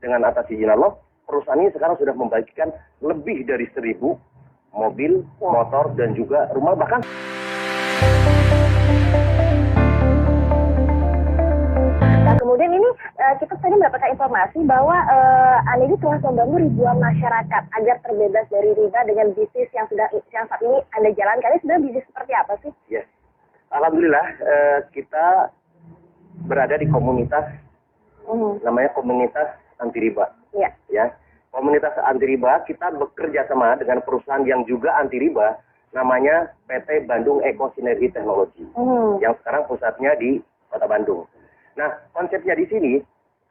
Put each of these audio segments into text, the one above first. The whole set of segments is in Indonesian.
dengan atas izin Allah, perusahaan ini sekarang sudah membagikan lebih dari 1.000 mobil, motor, dan juga rumah, bahkan kemudian ini kita tadi mendapatkan informasi bahwa Anda ini telah membantu ribuan masyarakat agar terbebas dari riba dengan bisnis yang saat ini Anda jalankan. Ini sebenarnya bisnis seperti apa sih? Yes. Alhamdulillah kita berada di komunitas namanya komunitas anti riba. Iya. Ya. Komunitas anti riba, kita bekerja sama dengan perusahaan yang juga anti riba, namanya PT Bandung Eko Sinergi Teknologi, yang sekarang pusatnya di Kota Bandung. Nah, konsepnya di sini,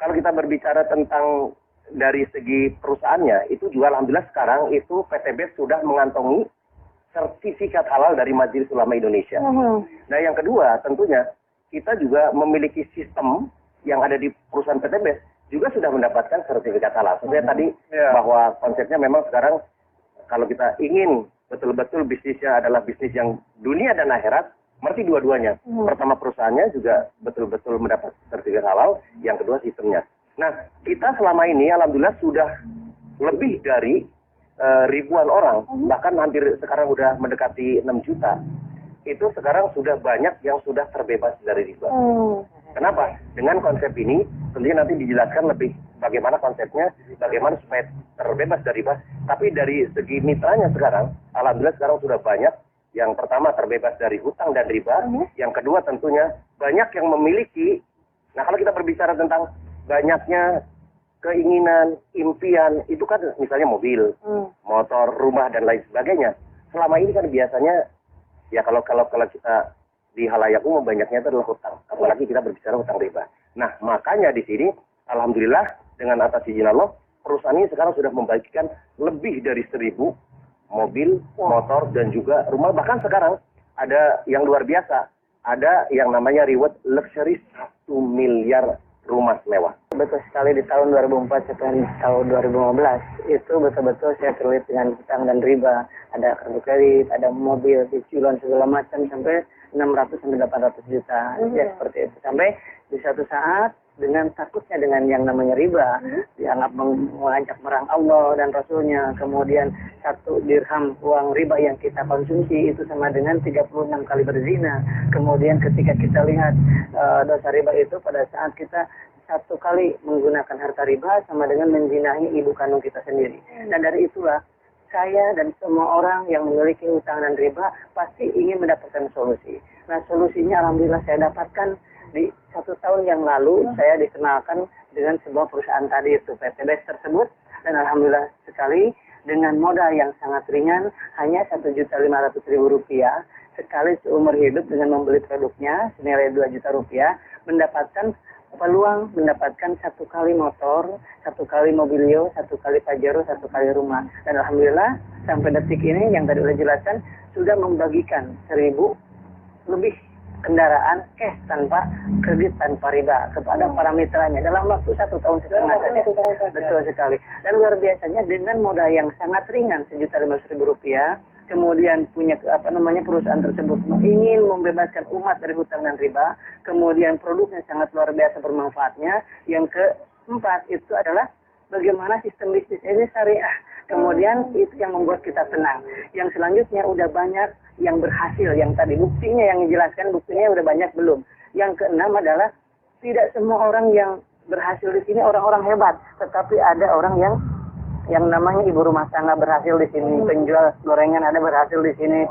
kalau kita berbicara tentang dari segi perusahaannya, itu juga alhamdulillah sekarang itu PTB sudah mengantongi sertifikat halal dari Majelis Ulama Indonesia. Nah, yang kedua tentunya kita juga memiliki sistem yang ada di perusahaan PTB juga sudah mendapatkan sertifikat halal. Sebenarnya tadi bahwa konsepnya memang sekarang kalau kita ingin betul-betul bisnisnya adalah bisnis yang dunia dan akhirat, berarti dua-duanya. Pertama perusahaannya juga betul-betul mendapat sertifikat halal, yang kedua sistemnya. Nah, kita selama ini alhamdulillah sudah lebih dari ribuan orang, bahkan hampir sekarang sudah mendekati 6 juta. Itu sekarang sudah banyak yang sudah terbebas dari riba. Kenapa? Dengan konsep ini, tentunya nanti dijelaskan lebih bagaimana konsepnya, bagaimana supaya terbebas dari riba. Tapi dari segi mitranya sekarang, alhamdulillah sekarang sudah banyak. Yang pertama terbebas dari hutang dan riba. Yang kedua tentunya banyak yang memiliki. Nah, kalau kita berbicara tentang banyaknya keinginan, impian, itu kan misalnya mobil, motor, rumah, dan lain sebagainya. Selama ini kan biasanya, ya kalau kita di halayak umum banyaknya itu adalah hutang. Apalagi kita berbicara hutang riba. Nah, makanya di sini, alhamdulillah dengan atas izin Allah, perusahaan ini sekarang sudah membagikan lebih dari 1.000 mobil, motor, dan juga rumah. Bahkan sekarang ada yang luar biasa. Ada yang namanya reward luxury 1 miliar rumah mewah. Betul sekali, di tahun 2004 sampai tahun 2015 itu betul-betul saya terlibat dengan hutang dan riba. Ada kartu kredit, ada mobil, cicilan segala macam sampai 600 sampai 800 juta. Ya seperti itu. Sampai di satu saat dengan takutnya dengan yang namanya riba, dianggap mengajak merang Allah dan Rasulnya, kemudian 1 dirham uang riba yang kita konsumsi itu sama dengan 36 kali berzina. Kemudian ketika kita lihat dosa riba itu pada saat kita 1 kali menggunakan harta riba sama dengan menzinahi ibu kandung kita sendiri. Dan dari itulah saya dan semua orang yang memiliki hutang dan riba pasti ingin mendapatkan solusi. Nah, solusinya alhamdulillah saya dapatkan di 1 tahun yang lalu. Saya dikenalkan dengan sebuah perusahaan tadi itu PTB tersebut, dan alhamdulillah sekali dengan modal yang sangat ringan, hanya Rp1.500.000 sekali seumur hidup dengan membeli produknya senilai Rp2 juta, mendapatkan peluang mendapatkan 1 kali motor, 1 kali mobilio, 1 kali pajero, 1 kali rumah. Dan alhamdulillah sampai detik ini yang tadi sudah jelaskan sudah membagikan 1.000 lebih kendaraan cash tanpa kredit tanpa riba kepada para mitranya dalam waktu 1 tahun setengah saja. Betul sekali. Dan luar biasanya dengan modal yang sangat ringan Rp1.500.000, kemudian punya perusahaan tersebut ingin membebaskan umat dari hutang dan riba, kemudian produknya sangat luar biasa bermanfaatnya. Yang keempat itu adalah bagaimana sistem bisnis ini syariah. Kemudian itu yang membuat kita tenang. Yang selanjutnya udah banyak yang berhasil, yang tadi buktinya yang dijelaskan, buktinya udah banyak belum. Yang keenam adalah tidak semua orang yang berhasil di sini orang-orang hebat, tetapi ada orang yang namanya ibu rumah tangga berhasil di sini, penjual gorengan ada berhasil di sini,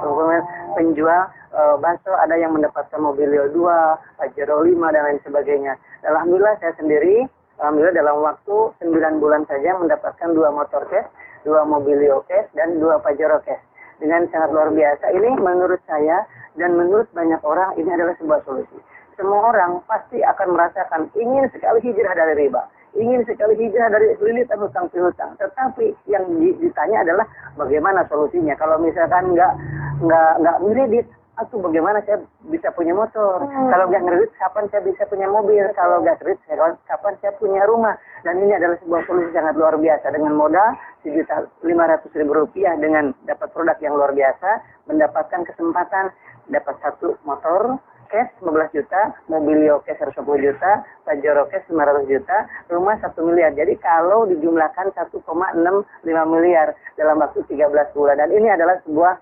penjual bakso ada yang mendapatkan mobilio 2, pajero 5, dan lain sebagainya. Alhamdulillah saya sendiri, alhamdulillah dalam waktu 9 bulan saja mendapatkan 2 motor cash, 2 mobilio cash, dan 2 pajero cash. Dengan sangat luar biasa. Ini menurut saya dan menurut banyak orang ini adalah sebuah solusi. Semua orang pasti akan merasakan ingin sekali hijrah dari riba, ingin sekali hijrah dari lilitan hutang piutang. Tetapi yang ditanya adalah bagaimana solusinya. Kalau misalkan nggak ngeredit, atau bagaimana saya bisa punya motor? Kalau nggak ngeredit, kapan saya bisa punya mobil? Kalau nggak kredit, kapan saya punya rumah? Dan ini adalah sebuah solusi sangat luar biasa. Dengan modal Rp1.500.000 dengan dapat produk yang luar biasa, mendapatkan kesempatan dapat 1 motor, cash 15 juta, Mobilio cash 110 juta, Pajero cash 500 juta, rumah 1 miliar. Jadi kalau dijumlahkan 1,65 miliar dalam waktu 13 bulan. Dan ini adalah sebuah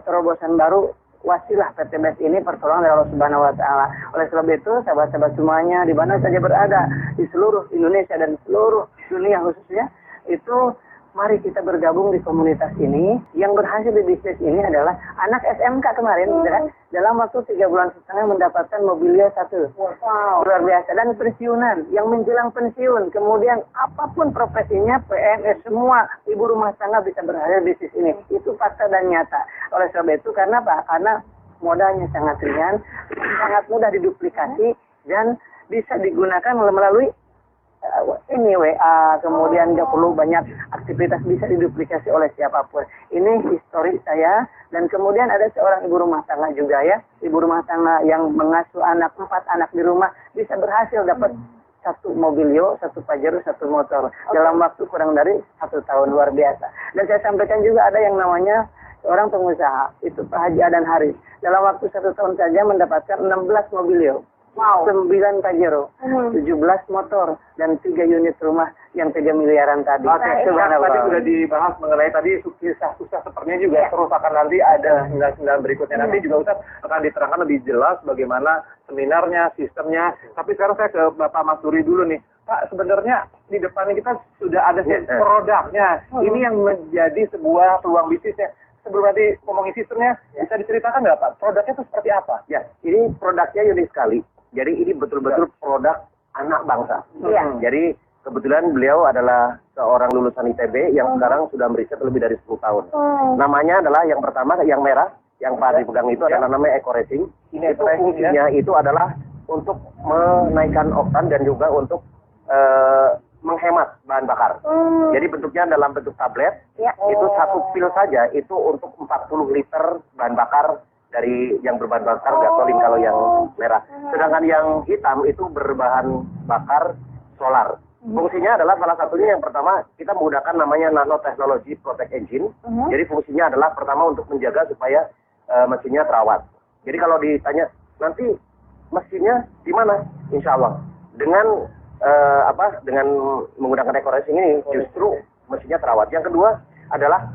terobosan baru wasilah PT BES ini pertolongan dari Allah Subhanahu wa taala. Oleh sebab itu, sahabat-sahabat semuanya di mana saja berada di seluruh Indonesia dan seluruh dunia khususnya, itu mari kita bergabung di komunitas ini. Yang berhasil di bisnis ini adalah anak SMK kemarin, kan? Dalam waktu 3 bulan setengah mendapatkan Mobilio 1. Wow, luar biasa. Dan pensiunan, yang menjelang pensiun, kemudian apapun profesinya, PNS, semua ibu rumah tangga bisa berhasil di bisnis ini. Itu fakta dan nyata. Oleh sebab itu, karena apa? Karena modalnya sangat ringan, sangat mudah diduplikasi, dan bisa digunakan melalui ini WA, kemudian nggak perlu banyak aktivitas, bisa diduplikasi oleh siapapun. Ini histori saya. Dan kemudian ada seorang ibu rumah tangga juga ya, ibu rumah tangga yang mengasuh 4 anak di rumah, bisa berhasil dapat 1 Mobilio, 1 Pajero, 1 motor dalam waktu kurang dari 1 tahun. Luar biasa. Dan saya sampaikan juga ada yang namanya seorang pengusaha, itu Pak Haji Adan Haris, dalam waktu 1 tahun saja mendapatkan 16 Mobilio. Wow. 9 Pajero, 17 motor, dan 3 unit rumah yang 3 miliaran tadi. Oke, tadi sudah dibahas mengenai tadi kisah sukses sepertinya juga terus akan nanti ada 9 berikutnya. Nanti juga Ustaz akan diterangkan lebih jelas bagaimana seminarnya, sistemnya. Tapi sekarang saya ke Bapak Mas Duri dulu nih. Pak, sebenarnya di depannya kita sudah ada produknya. Ini yang menjadi sebuah peluang bisnisnya. Sebelum nanti ngomongin sistemnya, bisa diceritakan nggak Pak? Produknya itu seperti apa? Ya, ini produknya unik sekali. Jadi ini betul-betul produk anak bangsa. Jadi kebetulan beliau adalah seorang lulusan ITB yang sekarang sudah meriset lebih dari 10 tahun. Namanya adalah yang pertama, yang merah, yang Pak dipegang itu adalah namanya Eco Racing. Ini itu fungsinya itu adalah untuk menaikkan oktan dan juga untuk menghemat bahan bakar. Jadi bentuknya dalam bentuk tablet. Itu 1 pil saja itu untuk 40 liter bahan bakar dari yang berbahan bakar gasolin kalau yang merah. Sedangkan yang hitam itu berbahan bakar solar. Fungsinya adalah salah satunya yang pertama kita menggunakan namanya nanotechnology protect engine. Jadi fungsinya adalah pertama untuk menjaga supaya mesinnya terawat. Jadi kalau ditanya nanti mesinnya di mana? Insya Allah dengan dengan menggunakan Eco Racing ini justru mesinnya terawat. Yang kedua adalah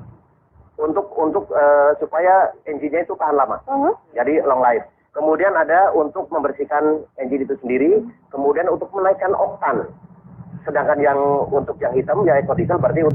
untuk supaya engine-nya itu tahan lama. Jadi long life. Kemudian ada untuk membersihkan engine itu sendiri, kemudian untuk menaikkan oktan. Sedangkan yang untuk yang hitam ya eco diesel berarti